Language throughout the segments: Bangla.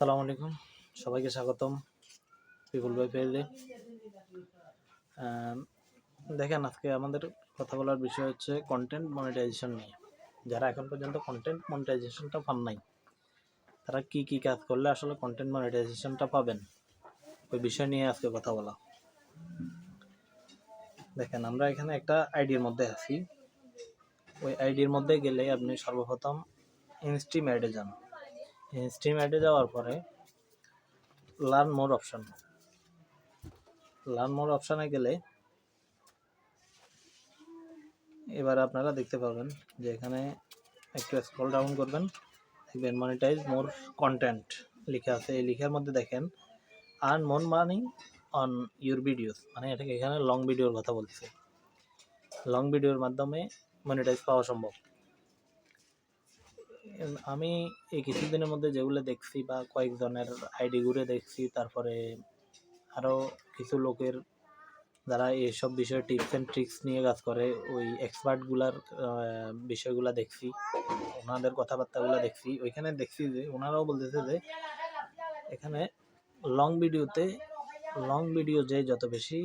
আসসালামু আলাইকুম, সবাইকে স্বাগতম পিপুল বাই পেজে। দেখেন, আজকে আমাদের কথা বলার বিষয় হচ্ছে কন্টেন্ট মনিটাইজেশন নিয়ে। যারা এখন পর্যন্ত কন্টেন্ট মনিটাইজেশনটা পান নাই, তারা কি কি কাজ করলে আসলে কন্টেন্ট মনিটাইজেশনটা পাবেন, ওই বিষয় নিয়ে আজকে কথা বলা। দেখেন, আমরা এখানে একটা আইডির মধ্যে আছি। ওই আইডির মধ্যে গেলে আপনি সর্বপ্রথম ইনস্ট্রিম অ্যাডে যান। ইনস্ট্রিম অ্যাডে যাওয়ার পরে লার্ন মোর অপশানে গেলে এবার আপনারা দেখতে পাবেন যে এখানে একটু স্ক্রল ডাউন করবেন, দেখবেন মনিটাইজ মোর কন্টেন্ট লেখা আছে। এই লেখার মধ্যে দেখেন earn more money on your videos, মানে এটাকে এখানে লং ভিডিওর কথা বলতেছে। লং ভিডিওর মাধ্যমে মনিটাইজ পাওয়া সম্ভব। আমি এই কিছুদিনের মধ্যে যেগুলো দেখছি বা কয়েকজনের আইডি ঘুরে দেখছি, তারপরে আরও কিছু লোকের যারা এইসব বিষয়ে টিপস অ্যান্ড ট্রিক্স নিয়ে কাজ করে, ওই এক্সপার্টগুলার বিষয়গুলো দেখছি, ওনাদের কথাবার্তাগুলো দেখছি। ওইখানে দেখছি যে ওনারাও বলতেছে যে এখানে লং ভিডিও যে যত বেশি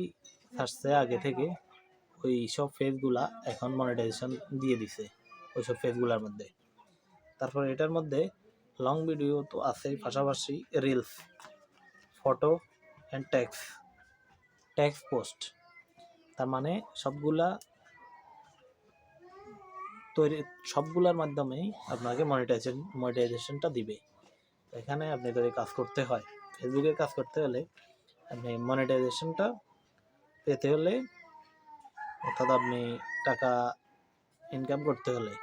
আসছে আগে থেকে, ওই সব ফেজগুলা এখন মনিটাইজেশন দিয়ে দিছে ওই সব ফেজগুলোর মধ্যে। তারপর এটার মধ্যে লং ভিডিও তো আছেই, পাশাপাশি reels, photo and text post. তার মানে সবগুলার মাধ্যমেই আপনাকে মনিটাইজেশনটা দিবে। এখানে আপনি যদি কাজ করতে হয়, ফেসবুকে কাজ করতে হলে, আপনি মনিটাইজেশনটা পেতে হলে, অর্থাৎ আপনি টাকা ইনকাম করতে হলে,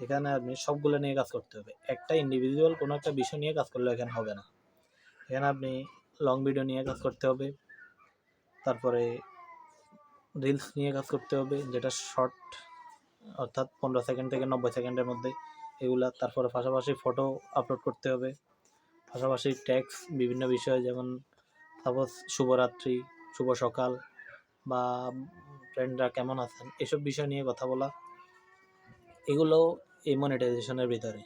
এখানে আপনি সবগুলো নিয়ে কাজ করতে হবে। একটা ইন্ডিভিজুয়াল কোনো একটা বিষয় নিয়ে কাজ করলে এখানে হবে না। এখানে আপনি লং ভিডিও নিয়ে কাজ করতে হবে, তারপরে রিলস নিয়ে কাজ করতে হবে, যেটা শর্ট, অর্থাৎ 15 সেকেন্ড থেকে 90 সেকেন্ডের মধ্যে এগুলা। তারপরে পাশাপাশি ফটো আপলোড করতে হবে, পাশাপাশি টেক্সট বিভিন্ন বিষয়, যেমন সাপোজ শুভরাত্রি, শুভ সকাল, বা ফ্রেন্ডরা কেমন আছেন, এসব বিষয় নিয়ে কথা বলা। এগুলো এই মনিটাইজেশনের ভিতরে।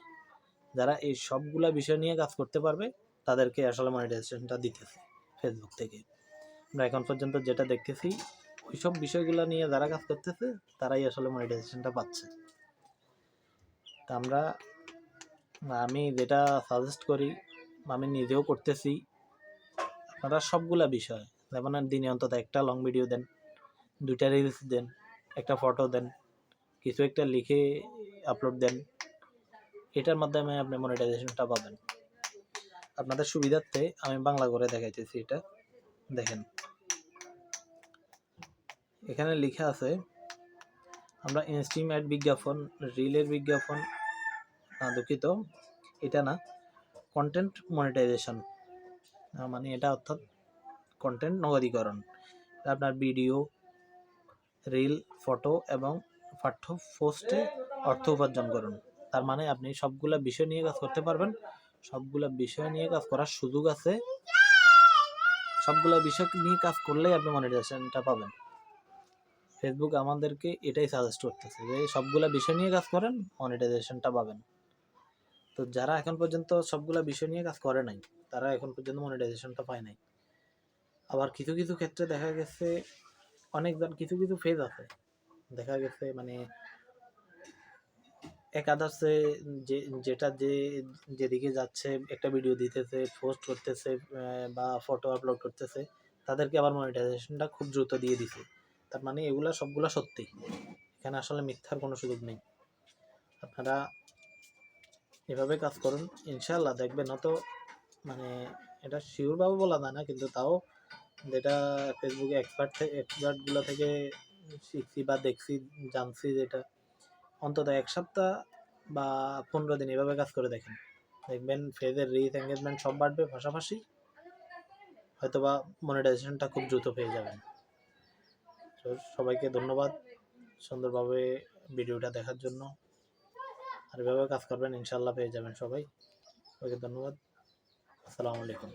যারা এই সবগুলা বিষয় নিয়ে কাজ করতে পারবে তাদেরকে আসলে মনিটাইজেশনটা দিতেছে ফেসবুক থেকে। আমরা এখন পর্যন্ত যেটা দেখতেছি, ওইসব বিষয়গুলো নিয়ে যারা কাজ করতেছে তারাই আসলে মনিটাইজেশনটা পাচ্ছে। তা আমি যেটা সাজেস্ট করি, আমি নিজেও করতেছি, আপনারা সবগুলা বিষয়, যেমন দিনে অন্তত একটা লং ভিডিও দেন, 2টা রিলস দেন, একটা ফটো দেন, কিছু একটা লিখে আপলোড দেন। এটার মাধ্যমে আপনি মনিটাইজেশনটা পাবেন। আপনাদের সুবিধার্থে আমি বাংলা করে দেখাইতেছি। এটা দেখেন, এখানে লেখা আছে আমরা ইনস্ট্রিম অ্যাড বিজ্ঞাপন, রিলের বিজ্ঞাপন, দুঃখিত, এটা না, কন্টেন্ট মনিটাইজেশন, মানে এটা অর্থাৎ কন্টেন্ট নগদীকরণ। আপনার ভিডিও, রিল, ফটো এবং পাঠ্য পোস্টে অর্থ উপার্জন করুন। তার মানে আপনি সবগুলা বিষয় নিয়ে কাজ করতে পারবেন, সবগুলা বিষয় নিয়ে কাজ করার সুযোগ আছে। সবগুলা বিষয় নিয়ে কাজ করলেই আপনি মনিটাইজেশনটা পাবেন। ফেসবুক আমাদেরকে এটাই সাজেস্ট করতেছে যে সবগুলা বিষয় নিয়ে কাজ করেন, মনিটাইজেশনটা পাবেন। তো যারা এখন পর্যন্ত সবগুলা বিষয় নিয়ে কাজ করে নাই, তারা এখন পর্যন্ত মনিটাইজেশনটা পায় নাই। আবার কিছু কিছু ক্ষেত্রে দেখা গেছে অনেকজন, কিছু কিছু ফেজ আছে, দেখা গেছে মানে একাধারে যেটা যেদিকে যাচ্ছে, একটা ভিডিও দিতেছে, পোস্ট করতেছে বা ফটো আপলোড করতেছে, তাদেরকে আবার মনিটাইজেশনটা খুব দ্রুত দিয়ে দিছে। তার মানে এগুলা সবগুলা সত্যি, এখানে আসলে মিথ্যার কোনো সুযোগ নেই। আপনারা এভাবে কাজ করুন, ইনশাল্লাহ দেখবেন। হয়তো মানে এটা শিওরভাবে বলা যায় না, কিন্তু তাও যেটা ফেসবুকে এক্সপার্টগুলো থেকে শিখছি বা দেখছি, জানছি, যেটা অন্তত 1 সপ্তাহ বা 15 দিন এভাবে কাজ করে দেখবেন ফেজের রিচ, এঙ্গেজমেন্ট সব বাড়বে, পাশাপাশি হয়তোবা মনিটাইজেশনটা খুব দ্রুত পেয়ে যাবেন। তো সবাইকে ধন্যবাদ সুন্দরভাবে ভিডিওটা দেখার জন্য। আর এভাবে কাজ করবেন, ইনশাল্লাহ পেয়ে যাবেন সবাই। সবাইকে ধন্যবাদ। আসসালামু আলাইকুম।